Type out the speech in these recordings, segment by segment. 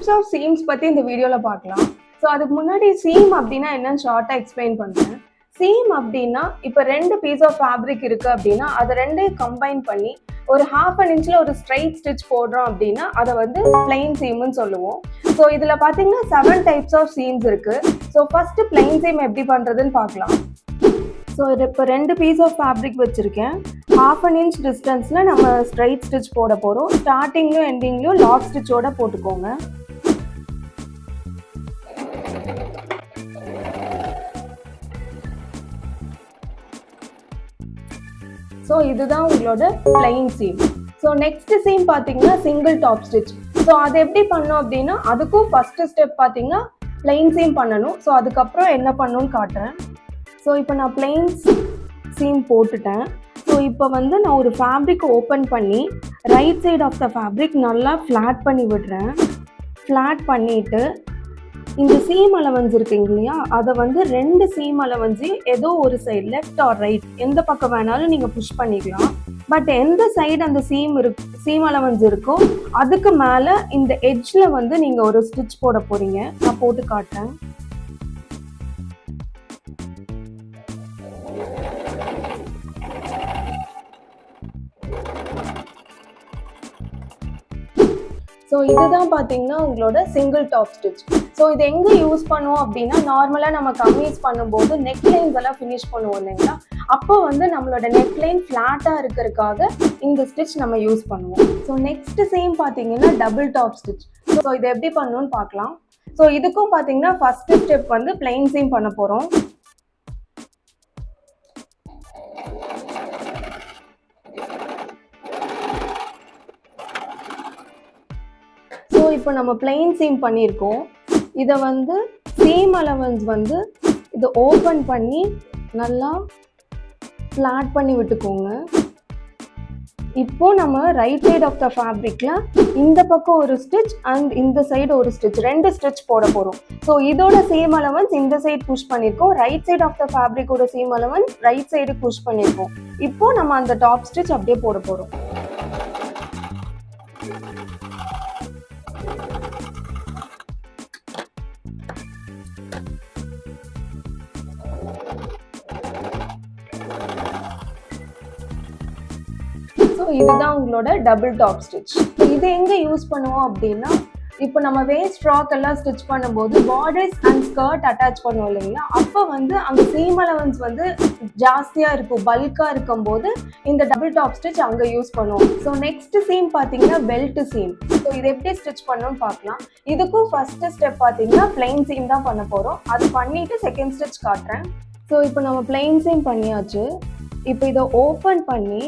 Types of seems பற்றி இந்த வீடியோவில் பார்க்கலாம். ஸோ அதுக்கு முன்னாடி சீம் அப்படின்னா என்னன்னு ஷார்ட்டாக எக்ஸ்பிளைன் பண்ணுறேன். சீம் அப்படின்னா இப்போ 2 பீஸ் ஆஃப் ஃபேப்ரிக் இருக்குது அப்படின்னா அதை ரெண்டையும் கம்பைன் பண்ணி ஒரு 1/2 இன்ச்சில் ஒரு ஸ்ட்ரைட் ஸ்டிச் போடுறோம் அப்படின்னா அதை வந்து பிளைன் சீம்னு சொல்லுவோம். ஸோ இதில் பார்த்தீங்கன்னா 7 டைப்ஸ் ஆஃப் சீம்ஸ் இருக்குது. ஸோ ஃபஸ்ட்டு பிளைன் சீம் எப்படி பண்ணுறதுன்னு பார்க்கலாம். ஸோ இது இப்போ 2 பீஸ் ஆஃப் ஃபேப்ரிக் வச்சுருக்கேன். 1/2 இன்ச் டிஸ்டன்ஸில் நம்ம ஸ்ட்ரைட் ஸ்டிச் போட போகிறோம். ஸ்டார்டிங்லையும் எண்டிங்லையும் லாக் ஸ்டிச்சோட போட்டுக்கோங்க. ஸோ இதுதான் உங்களோட plain seam. So next seam பார்த்தீங்கன்னா சிங்கிள் டாப் ஸ்டிச். ஸோ அது எப்படி பண்ணோம் அப்படின்னா அதுக்கும் ஃபஸ்ட்டு ஸ்டெப் பார்த்தீங்கன்னா பிளைன் சீம் பண்ணணும். ஸோ அதுக்கப்புறம் என்ன பண்ணணும்னு காட்டுறேன். ஸோ இப்போ நான் பிளைன் சீம் போட்டுட்டேன். ஸோ இப்போ வந்து நான் ஒரு ஃபேப்ரிக் ஓப்பன் பண்ணி right side of the fabric நல்லா ஃப்ளாட் பண்ணி விடுறேன். ஃப்ளாட் பண்ணிவிட்டு இந்த சீம் அலவன்ஸ் இருக்குங்க இல்லையா, அதை வந்து 2 சீம் அலவன்ஸையும் ஏதோ ஒரு சைடு லெஃப்ட் ஆர் ரைட் எந்த பக்கம் வேணாலும் நீங்கள் புஷ் பண்ணிக்கலாம். பட் எந்த சைடு அந்த சீம் அலவன்ஸ் இருக்கோ அதுக்கு மேலே இந்த எட்ஜில் வந்து நீங்கள் ஒரு ஸ்டிச் போட போகிறீங்க. நான் போட்டு காட்டுறேன். ஸோ இதுதான் பார்த்தீங்கன்னா உங்களோட சிங்கிள் டாப் ஸ்டிச். ஸோ இது எங்கே யூஸ் பண்ணுவோம் அப்படின்னா நார்மலாக நம்ம கம்மீஸ் பண்ணும்போது நெக் லைன்ஸ் எல்லாம் ஃபினிஷ் பண்ணுவோம் இல்லைங்களா, அப்போ வந்து நம்மளோட நெக் லைன் ஃப்ளாட்டாக இருக்கிறதுக்காக இந்த ஸ்டிச் நம்ம யூஸ் பண்ணுவோம். ஸோ நெக்ஸ்ட் சேம் பார்த்தீங்கன்னா டபுள் டாப் ஸ்டிச். ஸோ இதை எப்படி பண்ணணும்னு பார்க்கலாம். ஸோ இதுக்கும் பார்த்தீங்கன்னா ஃபஸ்ட்டு ஸ்டெப் வந்து பிளைன் சீம் பண்ண போகிறோம். ஸோ இப்போ நம்ம பிளைன் சீம் பண்ணியிருக்கோம். இதை வந்து சீம் அலவன்ஸ் வந்து இதை ஓப்பன் பண்ணி நல்லா ஃப்ளாட் பண்ணி விட்டுக்கோங்க. இப்போ நம்ம ரைட் சைட் ஆஃப் த ஃபேப்ரிக்கில் இந்த பக்கம் ஒரு ஸ்டிச் அண்ட் இந்த சைடு ஒரு ஸ்டிச் 2 ஸ்டிச் போட போகிறோம். ஸோ இதோட சீம் அலவன்ஸ் இந்த சைடு புஷ் பண்ணியிருக்கோம். ரைட் சைட் ஆஃப் த ஃபேப்ரிக்கோட seam allowance right side push பண்ணியிருக்கோம். இப்போ நம்ம அந்த டாப் ஸ்டிச் அப்படியே போட போகிறோம். ஸோ இதுதான் உங்களோட டபுள் டாப் ஸ்டிச். இது எங்கே யூஸ் பண்ணுவோம் அப்படின்னா இப்போ நம்ம வேஸ்ட் ஃப்ராக் எல்லாம் ஸ்டிச் பண்ணும்போது பார்டர்ஸ் அண்ட் ஸ்கர்ட் அட்டாச் பண்ணுவோம் இல்லைங்களா, அப்போ வந்து அங்கே சீம் அலவன்ஸ் வந்து ஜாஸ்தியாக இருக்கும், பல்காக இருக்கும்போது இந்த டபுள் டாப் ஸ்டிச் அங்கே யூஸ் பண்ணுவோம். ஸோ நெக்ஸ்ட் சீம் பார்த்தீங்கன்னா பெல்ட் சீம். ஸோ இது எப்படி ஸ்டிச் பண்ணணும்னு பார்க்கலாம். இதுக்கும் ஃபஸ்ட்டு ஸ்டெப் பார்த்தீங்கன்னா பிளைன் சீம் தான் பண்ண போகிறோம். அது பண்ணிவிட்டு செகண்ட் ஸ்டிச் காட்டுறேன். ஸோ இப்போ நம்ம பிளைன் சீம் பண்ணியாச்சு. இப்போ இதை ஓப்பன் பண்ணி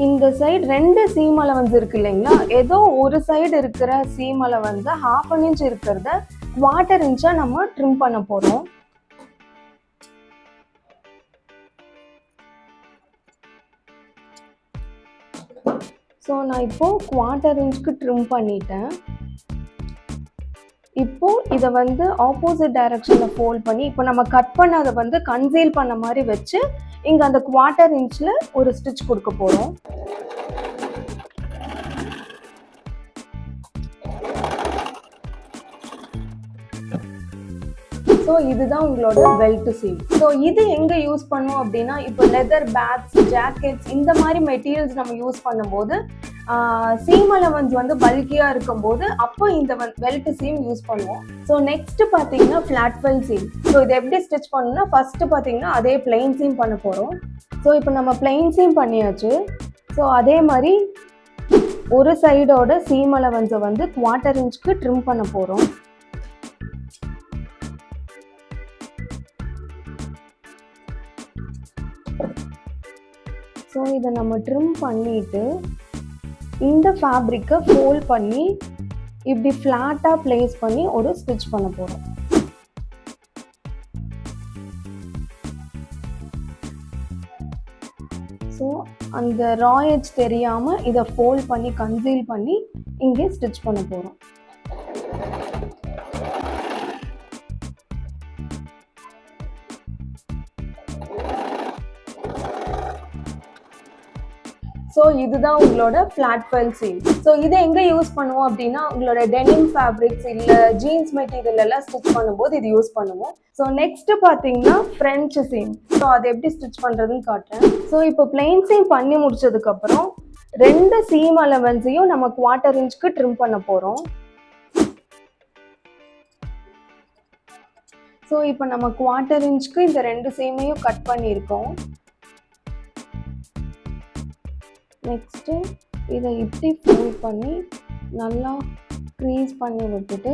இந்த சைடு 2 சீம் அலவன்ஸ் இருக்கு இல்லைங்களா, ஏதோ ஒரு சைடு இருக்கிற சீம் அலவன்ஸை 1/2 இன்ச் இருக்கிறத 1/4 இன்ச்சா நம்ம ட்ரிம் பண்ண போகிறோம். ஸோ நான் இப்போ 1/4 இன்ச்சுக்கு ட்ரிம் பண்ணிட்டேன். இப்போ இதை வந்து ஆப்போசிட் டைரக்ஷனில் ஃபோல்ட் பண்ணி இப்போ நம்ம கட் பண்ணதை வந்து கன்சீல் பண்ண மாதிரி வச்சு இங்கே அந்த 1/4 இன்ச்சில் ஒரு ஸ்டிச் கொடுக்க போகிறோம். ஸோ இதுதான் உங்களோட பெல்ட் சீம். ஸோ இது எங்கே யூஸ் பண்ணுவோம் அப்படின்னா இப்போ லெதர் பேக்ஸ், ஜாக்கெட்ஸ் இந்த மாதிரி மெட்டீரியல்ஸ் நம்ம யூஸ் பண்ணும்போது சீம் அலவன்ஸ் வந்து பல்கியாக இருக்கும்போது அப்போ இந்த பெல்ட் சீம் யூஸ் பண்ணுவோம். ஸோ நெக்ஸ்ட் பார்த்தீங்கன்னா ஃப்ளாட் ஃபெல் சீம். ஸோ இதை எப்படி ஸ்டிச் பண்ணணும்னா ஃபஸ்ட்டு பார்த்தீங்கன்னா அதே பிளைன் சீம் பண்ண போகிறோம். ஸோ இப்போ நம்ம பிளைன் சீம் பண்ணியாச்சு. ஸோ அதே மாதிரி ஒரு சைடோட சீம் அலவன்ஸை வந்து 1/4 இன்ச்சுக்கு ட்ரிம் பண்ண போகிறோம். ஸோ இதை நம்ம ட்ரிம் பண்ணிவிட்டு இந்த ஃபேப்ரிக்கை ஃபோல்ட் பண்ணி இப்படி ஃப்ளாட்டாக ப்ளேஸ் பண்ணி ஒரு ஸ்டிச் பண்ண போகிறோம். ஸோ அந்த ரா எட்ஜ் தெரியாமல் இதை ஃபோல்ட் பண்ணி கன்சீல் பண்ணி இங்கே ஸ்டிச் பண்ண போகிறோம். ஸோ இதுதான் உங்களோட ஃப்ளாட் ஃபைல் சீம். ஸோ இதை எங்கே யூஸ் பண்ணுவோம் அப்படின்னா உங்களோட டெனிம் ஃபேப்ரிக்ஸ் இல்லை ஜீன்ஸ் மெட்டீரியல் எல்லாம் ஸ்டிச் பண்ணும்போது இது யூஸ் பண்ணுவோம். ஸோ நெக்ஸ்ட் பார்த்தீங்கன்னா ஃப்ரெஞ்சு சீம். ஸோ அதை எப்படி ஸ்டிச் பண்ணுறதுன்னு காட்டுறேன். ஸோ இப்போ பிளெயின் சீம் பண்ணி முடிச்சதுக்கப்புறம் 2 சீம் அலவன்ஸையும் நம்ம 1/4 இன்ச்சுக்கு ட்ரிம் பண்ண போகிறோம். ஸோ இப்போ நம்ம 1/4 இன்ச்சுக்கு இந்த 2 சீமையும் கட் பண்ணியிருக்கோம். நெக்ஸ்ட்டு இதை இப்படி ஃபோல்ட் பண்ணி நல்லா க்ரீஸ் பண்ணி விட்டுட்டு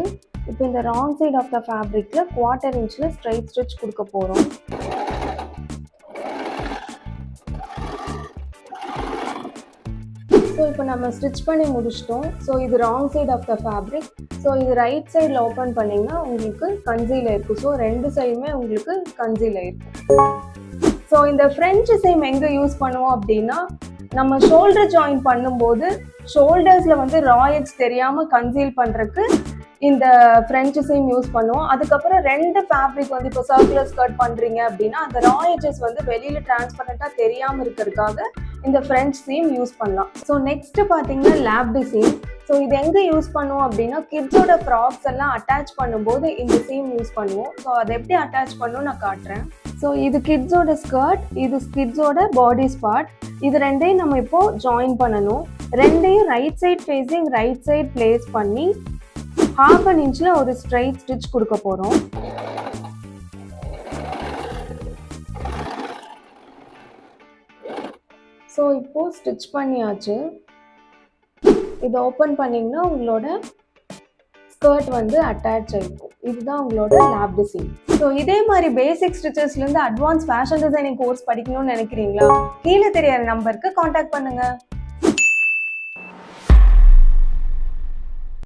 இப்போ இந்த ராங் சைட் ஆஃப் த ஃபேப்ரிக்கில் 1/4 இன்ச்சில் ஸ்ட்ரைட் ஸ்டிச் கொடுக்க போகிறோம். ஸோ இப்போ நம்ம ஸ்டிச் பண்ணி முடிச்சிட்டோம். ஸோ இது wrong side of the fabric. So இது ரைட் சைடில் ஓப்பன் பண்ணிங்கன்னா உங்களுக்கு கன்சீல் இருக்கும். ஸோ 2 சைடுமே உங்களுக்கு கன்சீல் இருக்கும். ஸோ இந்த ஃப்ரெஞ்சு சீம் எங்கே யூஸ் பண்ணுவோம் அப்படின்னா நம்ம ஷோல்டர் ஜாயின் பண்ணும்போது ஷோல்டர்ஸில் வந்து ரா எட்ஜ் தெரியாமல் கன்சீல் பண்ணுறதுக்கு இந்த ஃப்ரெஞ்சு சீம் யூஸ் பண்ணுவோம். அதுக்கப்புறம் 2 ஃபேப்ரிக் வந்து இப்போ சர்க்குலர் ஸ்கர்ட் பண்ணுறீங்க அப்படின்னா அந்த ரா எட்ஜஸ் வந்து வெளியில் டிரான்ஸ்பரண்ட்டாக தெரியாமல் இருக்கிறதுக்காக இந்த ஃப்ரெஞ்ச் சீம் யூஸ் பண்ணலாம். ஸோ நெக்ஸ்ட்டு பார்த்தீங்கன்னா லேப்டு சீம். ஸோ இது எங்கே யூஸ் பண்ணுவோம் அப்படின்னா கிட்ஸோட ஃப்ராக்ஸ் எல்லாம் அட்டாச் பண்ணும்போது இந்த சீம் யூஸ் பண்ணுவோம். ஸோ அதை எப்படி அட்டாச் பண்ணுவோம் நான் காட்டுறேன். ஸோ இது கிட்ஸோட ஸ்கர்ட், இது கிட்ஸோட பாடி ஸ்பாட். இது 2ஐயும் நம்ம இப்போ ஜாயின் பண்ணணும். 2ஐயும் right side facing right side place பண்ணி 1/2 இன்ச்சில் ஒரு ஸ்ட்ரைட் ஸ்டிச் கொடுக்க போகிறோம். ஸோ இப்போ ஸ்டிச் பண்ணியாச்சு. இதை ஓப்பன் பண்ணிங்கன்னா உங்களோட ஸ்கர்ட் வந்து அட்டாச் ஆகிருக்கும். இதுதான் உங்களோட லேப்டு சீம். ஸோ இதே மாதிரி பேசிக் ஸ்டிச்சஸ்லேருந்து அட்வான்ஸ் ஃபேஷன் டிசைனிங் கோர்ஸ் படிக்கணும்னு நினைக்கிறீங்களா? கீழே தெரியாத நம்பருக்கு காண்டாக்ட் பண்ணுங்கள்.